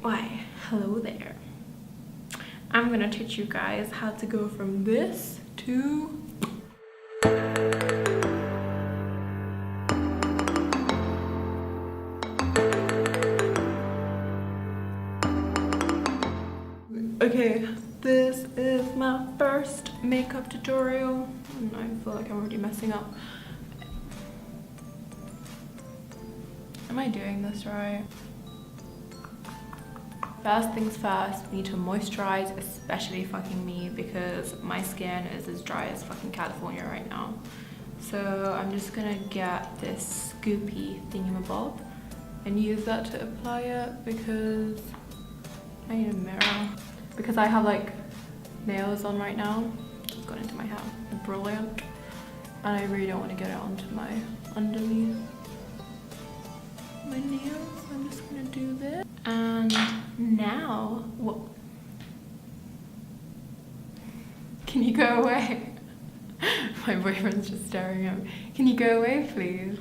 Why, hello there. I'm gonna teach you guys how to go from this to okay, this is my first makeup tutorial and I feel like I'm already messing up. Am I doing this right? First things first, we need to moisturize, especially fucking me, because my skin is as dry as fucking California right now. So I'm just gonna get this scoopy thingamabob and use that to apply it because I need a mirror. Because I have like nails on right now. It's gone into my hair. Brilliant. And I really don't want to get it onto my underneath my nails. I'm just gonna do this. And now, what? Can you go away? My boyfriend's just staring at me. Can you go away, please?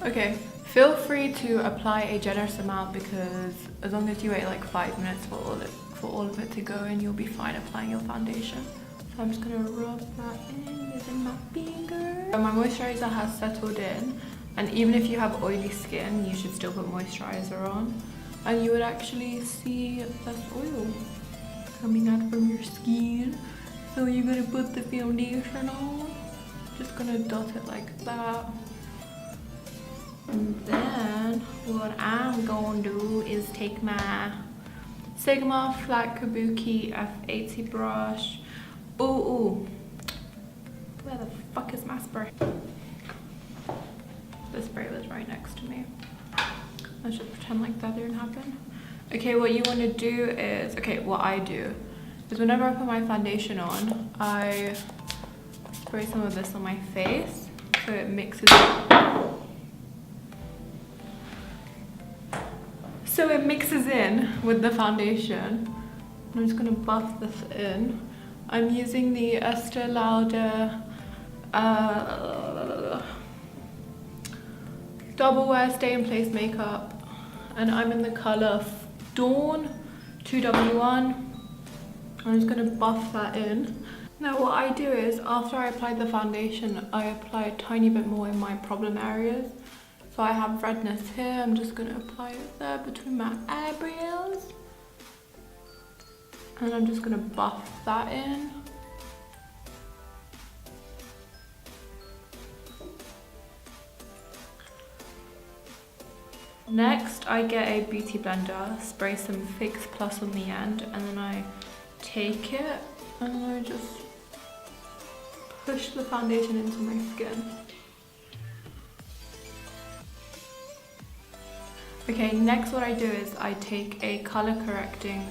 Okay, feel free to apply a generous amount because as long as you wait like 5 minutes for all of it to go in, you'll be fine applying your foundation. So I'm just gonna rub that in using my finger. My moisturizer has settled in, and even if you have oily skin, you should still put moisturizer on. And you would actually see less oil coming out from your skin. So you're gonna put the foundation on. Just gonna dot it like that. And then what I'm gonna do is take my Sigma Flat Kabuki F80 brush. Ooh. Where the fuck is my spray? The spray was right next to me. Let's just pretend like that didn't happen. Okay, what you want to do is, what I do is whenever I put my foundation on, I spray some of this on my face so it mixes in with the foundation. I'm just gonna buff this in. I'm using the Estee Lauder Double Wear Stay in Place makeup, and I'm in the color Dawn 2W1. I'm just gonna buff that in. Now what I do is after I apply the foundation, I apply a tiny bit more in my problem areas. So I have redness here, I'm just gonna apply it there between my eyebrows. And I'm just gonna buff that in. Next, I get a beauty blender, spray some Fix Plus on the end, and then I take it and then I just push the foundation into my skin. Okay, next what I do is I take a color correcting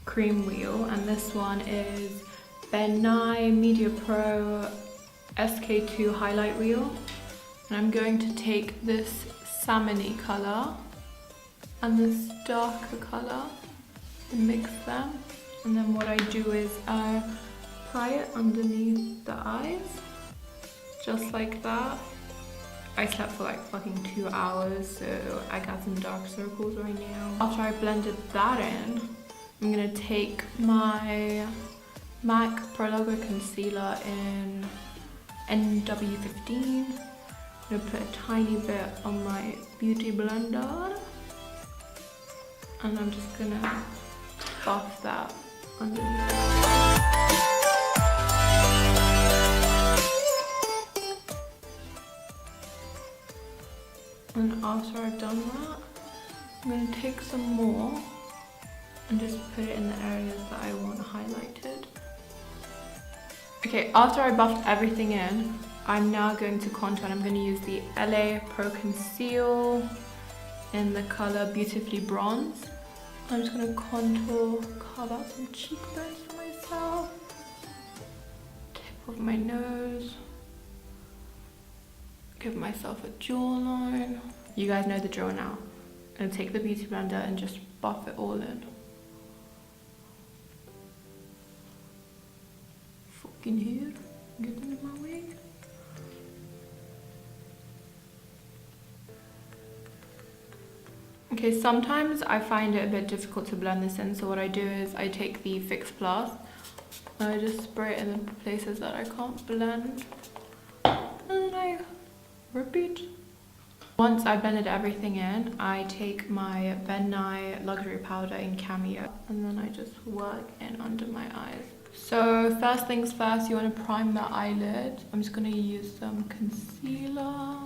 cream wheel, and this one is Ben Nye Media Pro SK2 highlight wheel. And I'm going to take this salmon-y color and this darker color and mix them, and then what I do is I apply it underneath the eyes just like that. I slept for like fucking 2 hours, so I got some dark circles right now. After I blended that in, I'm gonna take my MAC Pro Logo concealer in NW15. I'm gonna put a tiny bit on my beauty blender, and I'm just gonna buff that underneath. And after I've done that, I'm gonna take some more and just put it in the areas that I want highlighted. Okay, after I buffed everything in, I'm now going to contour, and I'm going to use the LA Pro Conceal in the color Beautifully Bronze. I'm just going to contour, carve out some cheekbones for myself, tip of my nose, give myself a jawline. You guys know the drill now. I'm going to take the beauty blender and just buff it all in. Fucking hair, get in my way. Okay, sometimes I find it a bit difficult to blend this in, so what I do is I take the Fix Plus and I just spray it in the places that I can't blend, and then I repeat. Once I blended everything in, I take my Ben Nye Luxury Powder in Cameo and then I just work in under my eyes. So first things first, you want to prime the eyelid. I'm just going to use some concealer.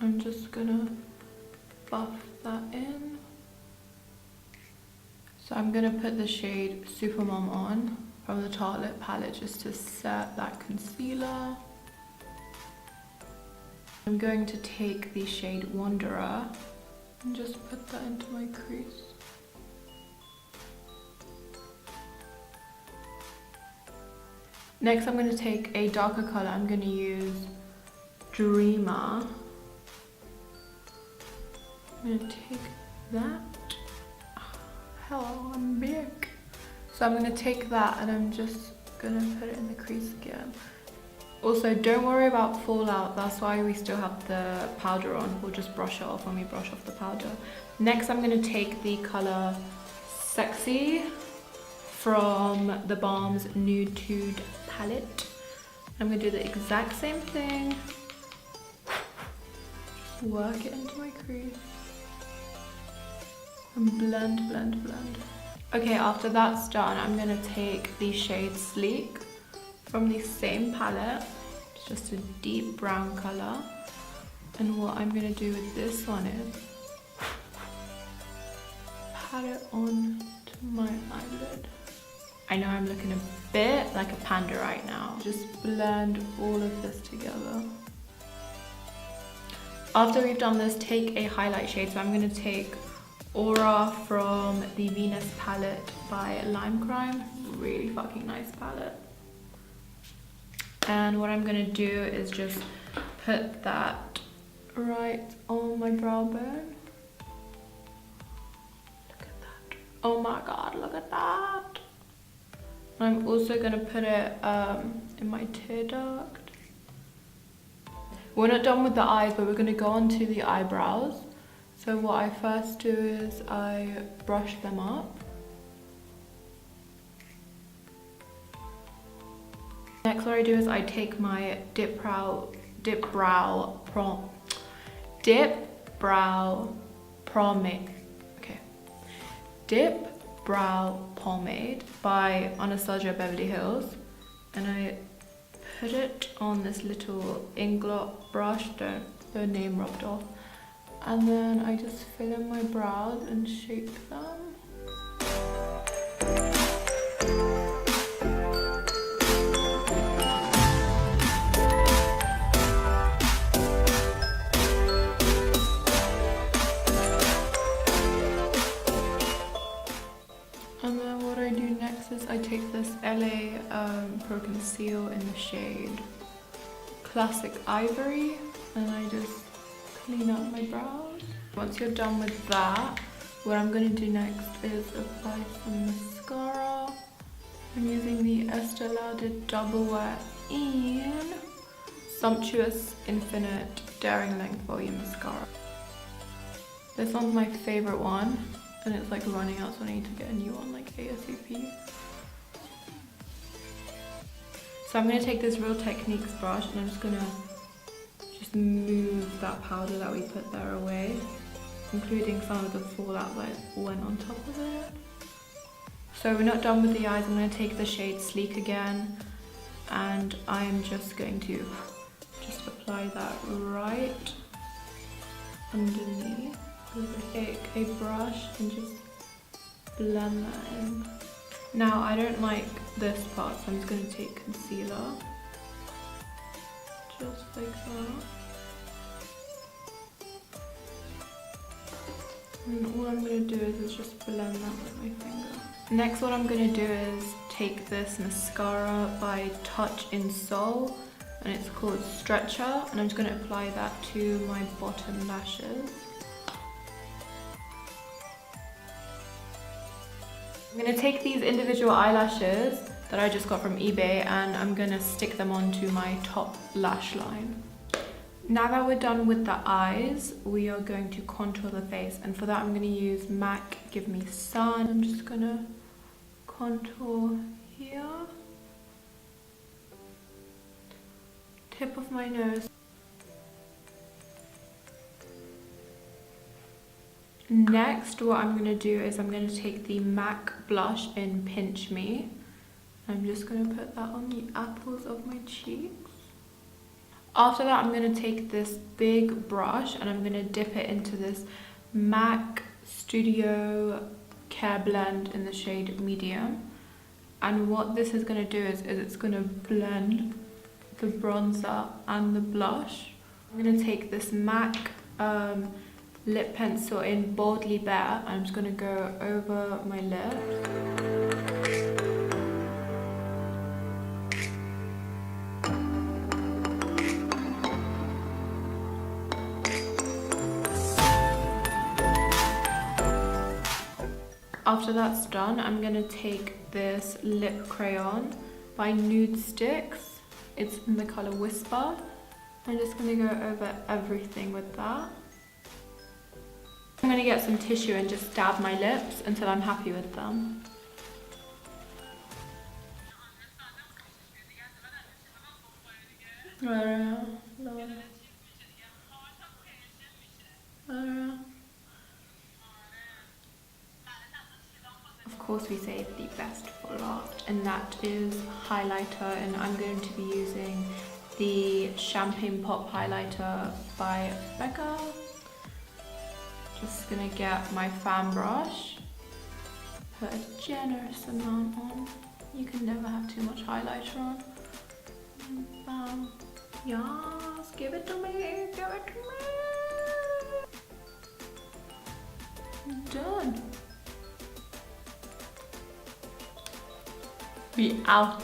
I'm just going to buff that in. So I'm going to put the shade Supermom on from the Tartelette palette just to set that concealer. I'm going to take the shade Wanderer and just put that into my crease. Next I'm going to take a darker colour. I'm going to use Dreamer. I'm going to take that. Hello, I'm big. So I'm going to take that and I'm just going to put it in the crease again. Also, don't worry about fallout, that's why we still have the powder on. We'll just brush it off when we brush off the powder. Next, I'm going to take the colour Sexy from the Balm's Nude Tude palette. I'm going to do the exact same thing. Work it into my crease. And blend, blend, blend. Okay, after that's done, I'm going to take the shade Sleek from the same palette. It's just a deep brown colour. And what I'm going to do with this one is pat it on to my eyelid. I know I'm looking a bit like a panda right now. Just blend all of this together. After we've done this, take a highlight shade. So I'm going to take Aura from the Venus palette by Lime Crime. Really fucking nice palette. And what I'm going to do is just put that right on my brow bone. Look at that. Oh my god, look at that. I'm also going to put it in my tear duct. We're not done with the eyes, but we're going to go on to the eyebrows. So what I first do is I brush them up. Next what I do is I take my Dip Brow Pomade by Anastasia Beverly Hills, and I put it on this little inglot brush, the name rubbed off, and then I just fill in my brows and shape them. And then what I do next is I take this LA Pro Conceal in the shade Classic Ivory, and I just clean up my brows. Once you're done with that, what I'm going to do next is apply some mascara. I'm using the Estee Lauder Double Wear in Sumptuous Infinite Daring Length Volume Mascara. This one's my favourite one, and it's like running out, so I need to get a new one like ASAP. So I'm going to take this Real Techniques brush and I'm just going to move that powder that we put there away, including some of the fallout that went on top of it. So we're not done with the eyes. I'm going to take the shade Sleek again, and I'm just going to just apply that right underneath. Take a brush and just blend that in. Now I don't like this part, so I'm just going to take concealer, just like that. And all I'm going to do is just blend that with my finger. Next what I'm going to do is take this mascara by Touch in Soul, and it's called Stretcher, and I'm just going to apply that to my bottom lashes. I'm going to take these individual eyelashes that I just got from eBay and I'm going to stick them onto my top lash line. Now that we're done with the eyes, we are going to contour the face, and for that I'm going to use MAC Give Me Sun. I'm just going to contour here, tip of my nose. Next, what I'm going to do is I'm going to take the MAC blush in Pinch Me. I'm just going to put that on the apples of my cheeks. After that, I'm going to take this big brush and I'm going to dip it into this MAC Studio Care Blend in the shade Medium. And what this is going to do is it's going to blend the bronzer and the blush. I'm going to take this MAC lip pencil in Boldly Bare. I'm just going to go over my lips. After that's done, I'm going to take this lip crayon by Nude Sticks. It's in the colour Whisper. I'm just going to go over everything with that. I'm going to get some tissue and just dab my lips until I'm happy with them. Of course, we save the best for last, and that is highlighter, and I'm going to be using the Champagne Pop highlighter by Becca. Just gonna get my fan brush, put a generous amount on. You can never have too much highlighter on. And bam. Yes, give it to me, give it to me. Done. We out.